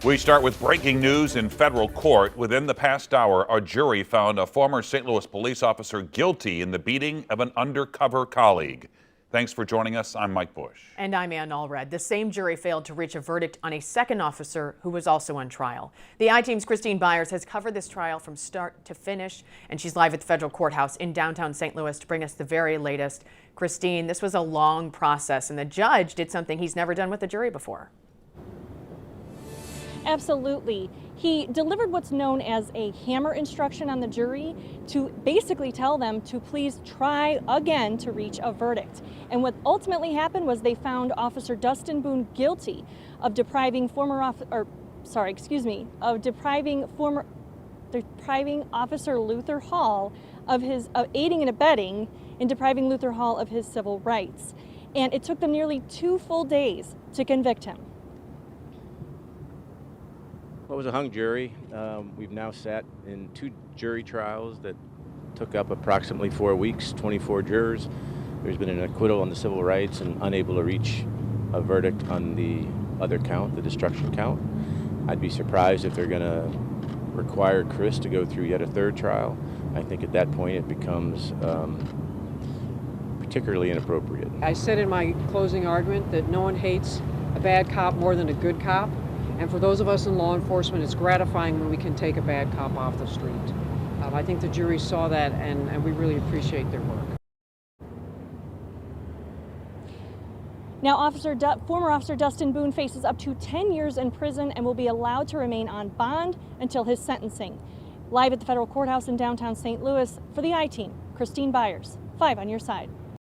We start with breaking news in federal court. Within the past hour, a jury found a former St. Louis police officer guilty in the beating of an undercover colleague. Thanks for joining us. I'm Mike Bush. And I'm Ann Allred. The same jury failed to reach a verdict on a second officer who was also on trial. The I-Team's Christine Byers has covered this trial from start to finish, and she's live at the federal courthouse in downtown St. Louis to bring us the very latest. Christine, this was a long process, and the judge did something he's never done with the jury before. Absolutely. He delivered what's known as a hammer instruction on the jury to basically tell them to please try again to reach a verdict. And what ultimately happened was they found Officer Dustin Boone guilty of depriving depriving Officer Luther Hall of aiding and abetting in depriving Luther Hall of his civil rights. And it took them nearly 2 full days to convict him. Well, it was a hung jury. We've now sat in 2 jury trials that took up approximately 4 weeks, 24 jurors. There's been an acquittal on the civil rights and unable to reach a verdict on the other count, the destruction count. I'd be surprised if they're going to require Chris to go through yet a 3rd trial. I think at that point it becomes particularly inappropriate. I said in my closing argument that no one hates a bad cop more than a good cop. And for those of us in law enforcement, it's gratifying when we can take a bad cop off the street. I think the jury saw that, and we really appreciate their work. Now, former Officer Dustin Boone faces up to 10 years in prison and will be allowed to remain on bond until his sentencing. Live at the federal courthouse in downtown St. Louis for the I-Team, Christine Byers, 5 on your side.